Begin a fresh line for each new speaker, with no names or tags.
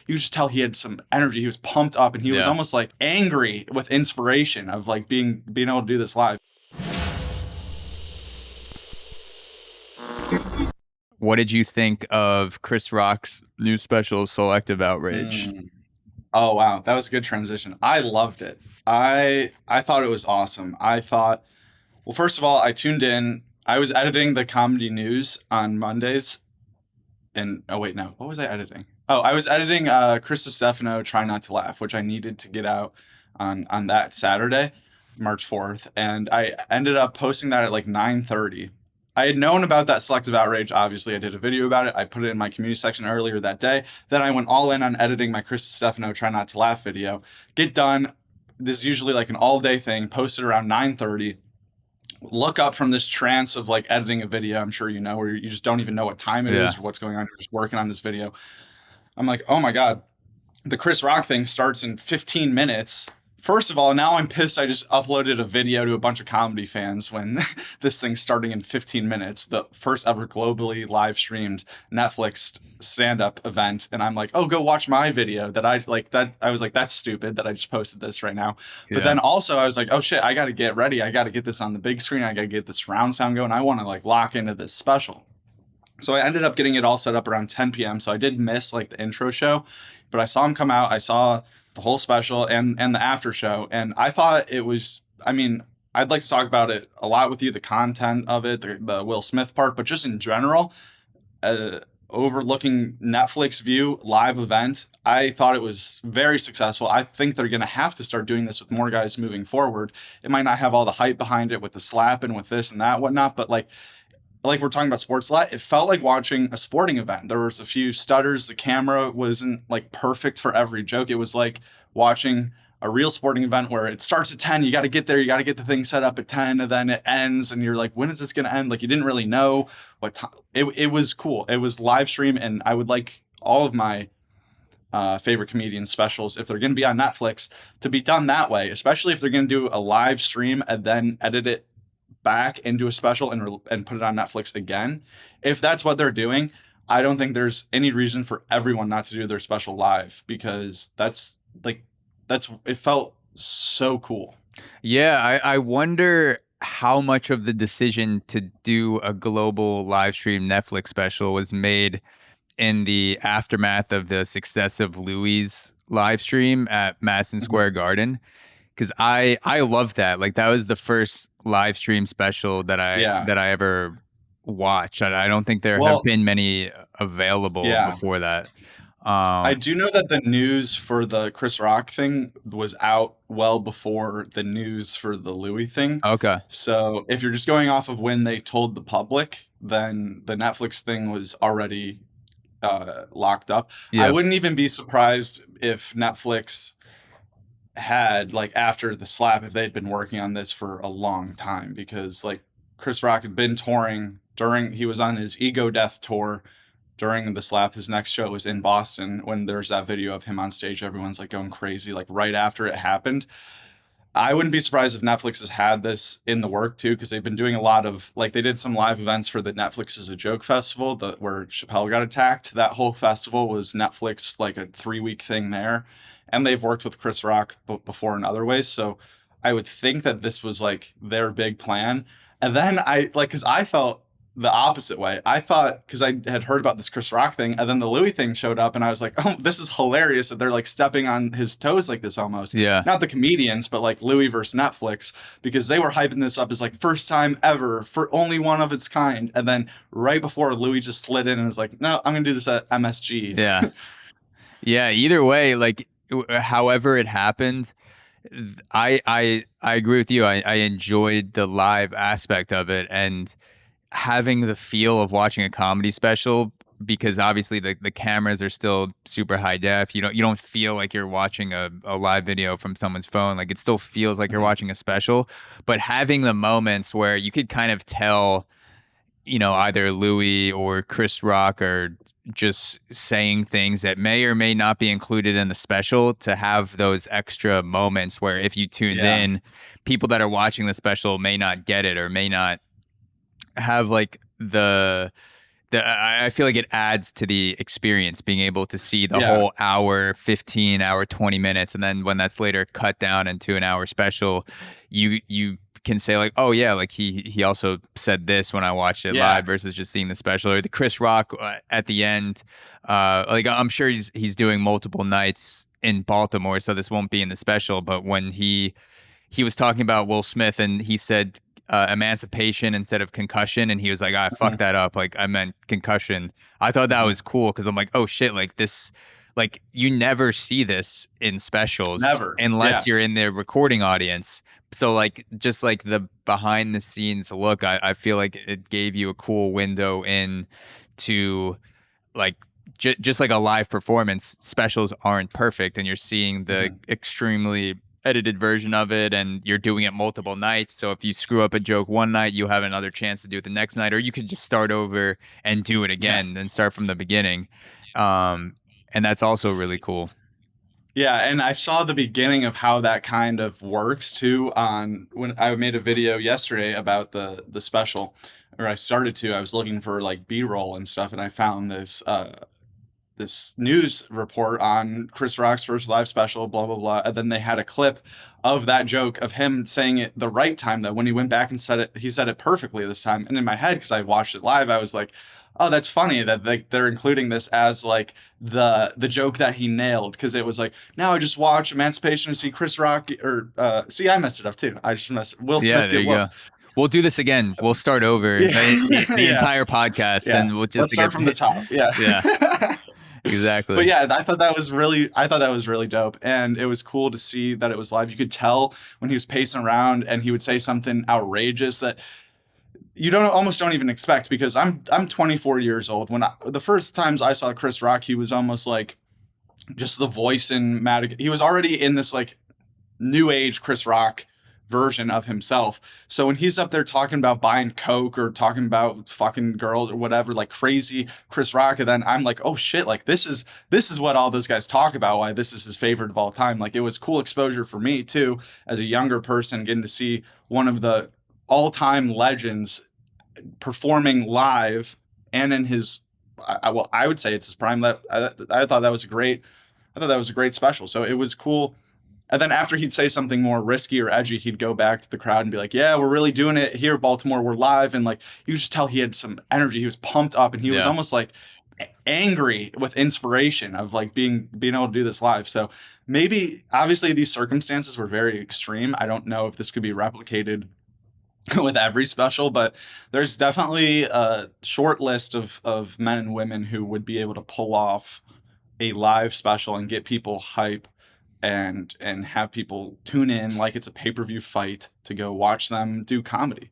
you could just tell he had some energy. He was pumped up, and he was almost like angry with inspiration of like being able to do this live.
What did you think of Chris Rock's new special, Selective Outrage?
Oh, wow. That was a good transition. I loved it. I thought it was awesome. I thought, well, first of all, I tuned in. I was editing the comedy news on Mondays. And, oh, wait, no. What was I editing? Oh, I was editing Chris Stefano, Try Not to Laugh, which I needed to get out on that Saturday, March 4th. And I ended up posting that at like 9:30. I had known about that Selective Outrage. Obviously, I did a video about it. I put it in my community section earlier that day. Then I went all in on editing my Chris Stefano Try Not to Laugh video. Get done. This is usually like an all-day thing. Posted around 9:30. Look up from this trance of like editing a video. I'm sure you know, where you just don't even know what time it is or what's going on. You're just working on this video. I'm like, oh my God, the Chris Rock thing starts in 15 minutes. First of all, now I'm pissed I just uploaded a video to a bunch of comedy fans when this thing's starting in 15 minutes, the first ever globally live streamed Netflix stand-up event. And I'm like, oh, go watch my video that I like. That I was like, that's stupid that I just posted this right now. But then also I was like, oh shit, I got to get ready. I got to get this on the big screen. I got to get this surround sound going. I want to like lock into this special. So I ended up getting it all set up around 10 p.m. So I did miss like the intro show, but I saw him come out. I saw the whole special and the after show. And I thought it was, I mean, I'd like to talk about it a lot with you, the content of it, the Will Smith part, but just in general, overlooking Netflix View live event, I thought it was very successful. I think they're going to have to start doing this with more guys moving forward. It might not have all the hype behind it with the slap and with this and that, whatnot, but like we're talking about sports a lot, it felt like watching a sporting event. There was a few stutters. The camera wasn't like perfect for every joke. It was like watching a real sporting event where it starts at 10. You got to get there. You got to get the thing set up at 10 and then it ends. And you're like, when is this going to end? Like you didn't really know what time. It was cool. It was live stream. And I would like all of my favorite comedian specials, if they're going to be on Netflix, to be done that way, especially if they're going to do a live stream and then edit it back into a special and put it on Netflix again. If that's what they're doing, I don't think there's any reason for everyone not to do their special live, because it felt so cool.
Yeah, I wonder how much of the decision to do a global live stream Netflix special was made in the aftermath of the success of Louis' live stream at Madison Square Garden. Because I love that. Like that was the first live stream special that I ever watched. I don't think there have been many available before that.
I do know that the news for the Chris Rock thing was out well before the news for the Louis thing.
Okay.
So if you're just going off of when they told the public, then the Netflix thing was already locked up. Yeah. I wouldn't even be surprised if Netflix had, like, after the slap, if they'd been working on this for a long time, because like Chris Rock had been touring he was on his ego death tour during the slap. His next show was in Boston. When there's that video of him on stage, everyone's like going crazy, like right after it happened. I wouldn't be surprised if Netflix has had this in the work too, because they've been doing a lot of, like, they did some live events for the Netflix is a Joke festival where Chappelle got attacked. That whole festival was Netflix, like a 3-week thing there. And they've worked with Chris Rock before in other ways. So I would think that this was like their big plan. And then because I felt the opposite way. I thought, because I had heard about this Chris Rock thing, and then the Louis thing showed up, and I was like, oh, this is hilarious that they're like stepping on his toes like this almost.
Yeah.
Not the comedians, but like Louis versus Netflix, because they were hyping this up as like first time ever, for only one of its kind. And then right before, Louis just slid in and was like, no, I'm going to do this at MSG.
Yeah. Yeah. Either way, like, however it happened, I agree with you. I enjoyed the live aspect of it and having the feel of watching a comedy special, because obviously the cameras are still super high def. You don't feel like you're watching a live video from someone's phone. Like it still feels like you're watching a special, but having the moments where you could kind of tell, either Louis or Chris Rock are just saying things that may or may not be included in the special, to have those extra moments where if you tuned in, people that are watching the special may not get it or may not have like the I feel like it adds to the experience being able to see the
Yeah.
whole hour, 15 hour, 20 minutes. And then when that's later cut down into an hour special, you can say like, oh yeah, like he also said this when I watched it
Yeah.
live versus just seeing the special or the Chris Rock at the end. Like I'm sure he's doing multiple nights in Baltimore, so this won't be in the special, but when he was talking about Will Smith and he said emancipation instead of concussion, and he was like, "I fucked
Mhm.
that up. Like I meant concussion." I thought that
Mhm.
was cool because I'm like, "Oh shit!" Like this, like you never see this in specials
Never. Yeah.
unless you're in the recording audience. So like just like the behind the scenes look, I feel like it gave you a cool window in to like just like a live performance. Specials aren't perfect, and you're seeing the
Mhm.
extremely edited version of it, and you're doing it multiple nights. So if you screw up a joke one night, you have another chance to do it the next night, or you could just start over and do it
Yeah.
again, then start from the beginning. um and that's also really cool.
Yeah, and I saw the beginning of how that kind of works too on when I made a video yesterday about the special, or I started to. I was looking for like B-roll and stuff, and I found this news report on Chris Rock's first live special, blah blah blah, and then they had a clip of that joke of him saying it the right time. Though when he went back and said it, he said it perfectly this time. And in my head, because I watched it live, I was like, "Oh, that's funny that they're including this as like the joke that he nailed." Because it was like, "Now I just watch Emancipation to see Chris Rock or see, I messed it up too. I just messed Will
Yeah,
Smith
there
get
you go.
whooped."
We'll do this again. We'll start over
Yeah,
the
yeah,
entire podcast,
yeah.
and we'll just
Let's
to
start
get
from the top. Yeah.
yeah,
But
exactly.
yeah, I thought that was really dope. And it was cool to see that it was live. You could tell when he was pacing around and he would say something outrageous that you don't even expect, because I'm 24 years old. The first times I saw Chris Rock, he was almost like just the voice in Madigan. He was already in this like new age Chris Rock version of himself. So when he's up there talking about buying coke or talking about fucking girls or whatever, like crazy Chris Rock, and then I'm like, oh shit, like this is what all those guys talk about, why this is his favorite of all time. Like it was cool exposure for me too, as a younger person, getting to see one of the all-time legends performing live and in his well, I would say it's his prime. I thought that was a great, I thought that was a great special. So it was cool. And then after he'd say something more risky or edgy, he'd go back to the crowd and be like, "Yeah, we're really doing it here, Baltimore. We're live." And like you just tell he had some energy. He was pumped up, and he was
Yeah.
almost like angry with inspiration of like being able to do this live. So maybe obviously these circumstances were very extreme. I don't know if this could be replicated with every special, but there's definitely a short list of men and women who would be able to pull off a live special and get people hype and have people tune in like it's a pay-per-view fight to go watch them do comedy.